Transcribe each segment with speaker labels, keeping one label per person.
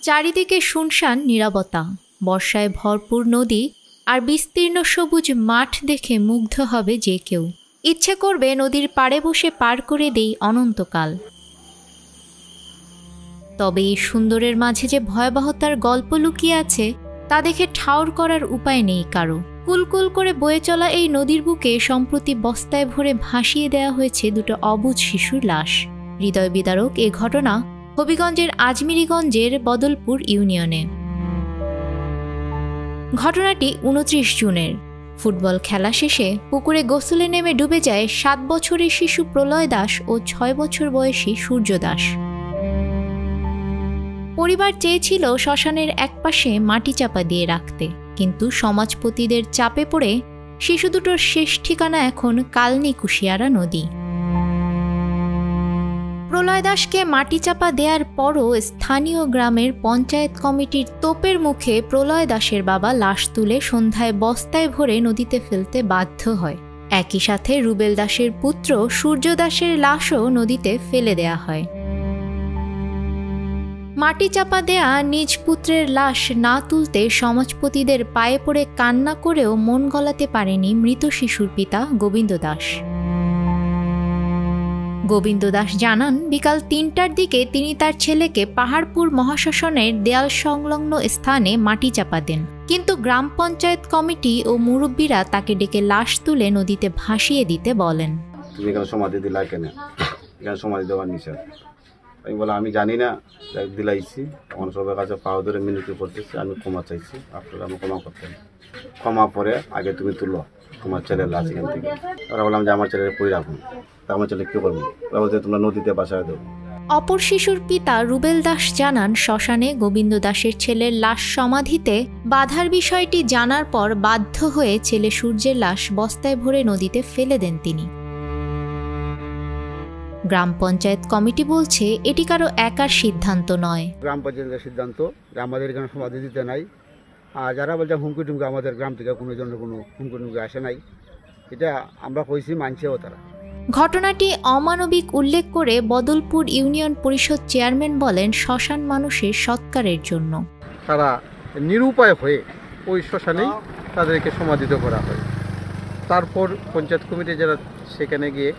Speaker 1: চারিদিকে শুনশান নীরবতা, বর্ষায় ভরপুর নদী আর বিস্তীর্ণ সবুজ মাঠ দেখে মুগ্ধ হবে যে কেউ। ইচ্ছে করবে নদীর পাড়ে বসে পার করে দেই অনন্তকাল। তবে এই সুন্দরের মাঝে যে ভয়াবহতার গল্প লুকিয়ে আছে তা দেখে ঠাউর করার উপায় নেই কারো। কুলকুল করে বয়ে চলা এই নদীর বুকে সম্প্রতি বস্তায় ভরে ভাসিয়ে দেওয়া হয়েছে দুটো অবুঝ শিশুর লাশ। হৃদয় বিদারক এ ঘটনা হবিগঞ্জের আজমিরিগঞ্জের বদলপুর ইউনিয়নে। ঘটনাটি 29 জুনের। ফুটবল খেলা শেষে পুকুরে গোসলে নেমে ডুবে যায় 7 বছরের শিশু প্রলয় দাস ও 6 বছর বয়সী সূর্য দাস। পরিবার চেয়েছিল শ্মশানের একপাশে মাটি চাপা দিয়ে রাখতে, কিন্তু সমাজপতিদের চাপে পড়ে শিশু দুটোর শেষ ঠিকানা এখন কালনী কুশিয়ারা নদী। প্রলয় দাসকে মাটি চাপা দেওয়ার পরও স্থানীয় গ্রামের পঞ্চায়েত কমিটির তোপের মুখে প্রলয় দাসের বাবা লাশ তুলে সন্ধ্যায় বস্তায় ভরে নদীতে ফেলতে বাধ্য হয়। একই সাথে রুবেল দাসের পুত্র সূর্য দাসের লাশও নদীতে ফেলে দেয়া হয়। মাটি চাপা দেয়া নিজ পুত্রের লাশ না তুলতে সমাজপতিদের পায়ে পড়ে কান্না করেও মন গলাতে পারেনি মৃত শিশুর পিতা গোবিন্দ দাস। গোবিন্দ দাস জানান, বিকাল 3টার দিকে তিনি তার ছেলেকে পাহাড়পুর মহাশ্মশানের দেয়াল সংলগ্ন স্থানে মাটি চাপা দেন, কিন্তু গ্রাম পঞ্চায়েত কমিটি ও মুরব্বীরা তাকে ডেকে লাশ তুলে নদীতে ভাসিয়ে দিতে বলেন।
Speaker 2: তুমি এখানে সমাধি দিলা কেন? এখানে সমাধি দেওয়ার নিষেধ। আমি বলে আমি জানি না, দিলাইছি। আমার সবার কাছে পাওয়া ধরে মিনতি করতেছি, আমি ক্ষমা চাইছি, আপনারা আমি ক্ষমা করতেন। ক্ষমা পরে আগে তুমি তুলো তোমার ছেলের লাশ এখান থেকে। ওরা বললাম যে আমার ছেলের কই রাখুন, তা আমার ছেলে কী করবো? ওরা বলছে তোমরা নদীতে বাসায় দেবো।
Speaker 1: অপর শিশুর পিতা রুবেল দাস জানান, শ্মশানে গোবিন্দ দাসের ছেলের লাশ সমাধিতে বাধার বিষয়টি জানার পর বাধ্য হয়ে ছেলে সূর্যের লাশ বস্তায় ভরে নদীতে ফেলে দেন তিনি। গ্রাম পঞ্চায়েত কমিটি বলছে এটি কারো একার সিদ্ধান্ত নয়।
Speaker 3: গ্রাম পঞ্চায়েতের সিদ্ধান্ত, আমাদের এখানে সমাধি দিতে নাই। আর যারা বলছে হুমকি টুমকি, আমাদের গ্রাম থেকে কোনো জনের কোনো হুমকি টুমকি আসে নাই, এটা আমরা কইছি, মানছেও তারা।
Speaker 1: ঘটনাটি অমানবিক উল্লেখ করে বদলপুর ইউনিয়ন পরিষদ চেয়ারম্যান বলেন, শ্মশান মানুষের সৎকারের জন্য
Speaker 3: তারা নিরুপায় হয়ে ওই শ্মশানেই তাদেরকে সমাধিত করা হয়। তারপর পঞ্চায়েত কমিটি যারা সেখানে গিয়ে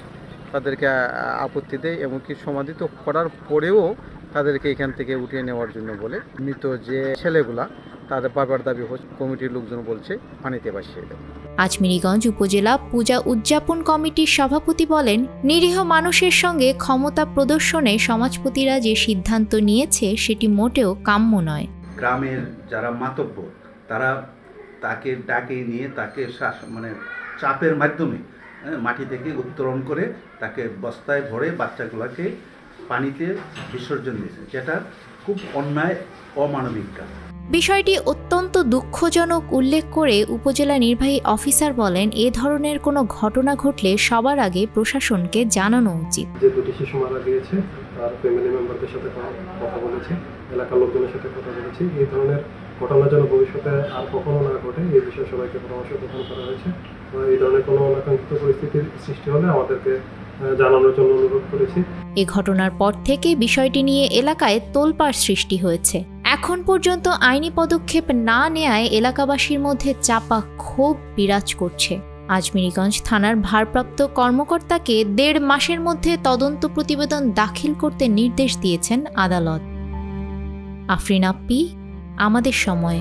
Speaker 3: তাদেরকে আপত্তি দেয়, এমনকি সমাধিত করার পরেও তাদেরকে এখান থেকে উঠিয়ে নেওয়ার জন্য বলে। মৃত যে ছেলেগুলা তাদের বাবার দাবি কমিটির লোকজন বলছে পানিতে ভাসিয়ে দেয়।
Speaker 1: আজমিরিগঞ্জ উপজেলা পূজা উদযাপন কমিটির সভাপতি বলেন, নিরীহ মানুষের সঙ্গে ক্ষমতা প্রদর্শনে সমাজপতিরা যে সিদ্ধান্ত নিয়েছে সেটি মোটেও কাম্য নয়।
Speaker 4: গ্রামের যারা মাতব্বর তারা তাকে ডাকে নিয়ে তাকে চাপের মাধ্যমে মাটি থেকে উত্তোলন করে তাকে বস্তায় ভরে বাচ্চাগুলোকে পানিতে বিসর্জন দিয়েছে, যেটা খুব অন্যায়, অমানবিক কাজ।
Speaker 1: বিষয়টি অত্যন্ত দুঃখজনক উল্লেখ করে উপজেলা নির্বাহী অফিসার বলেন, এ ধরনের কোনো ঘটনা ঘটলে সবার আগে প্রশাসনকে জানানো উচিত।
Speaker 5: যে দুটি শিশু মারা গিয়েছে তার ফ্যামিলি মেম্বারদের সাথে কথা বলেছি, এলাকার লোকজনের সাথে কথা বলেছি। এই ধরনের ঘটনা যেন ভবিষ্যতে আর কখনো না ঘটে এই বিষয়ে সবাইকে পরামর্শ প্রদান করা হয়েছে। এই ধরনের কোনো অনাকাঙ্ক্ষিত পরিস্থিতির সৃষ্টি হলে আমাদেরকে জানানোর জন্য অনুরোধ করেছি।
Speaker 1: এ ঘটনার পর থেকে বিষয়টি নিয়ে এলাকায় তোলপাড় সৃষ্টি হয়েছে। এখন পর্যন্ত আইনি পদক্ষেপ না নেয়ায় এলাকাবাসীর মধ্যে চাপা ক্ষোভ বিরাজ করছে। আজমিরিগঞ্জ থানার ভারপ্রাপ্ত কর্মকর্তাকে 1.5 মাসের মধ্যে তদন্ত প্রতিবেদন দাখিল করতে নির্দেশ দিয়েছেন আদালত। আফরিন আপ্পি, আমাদের সময়।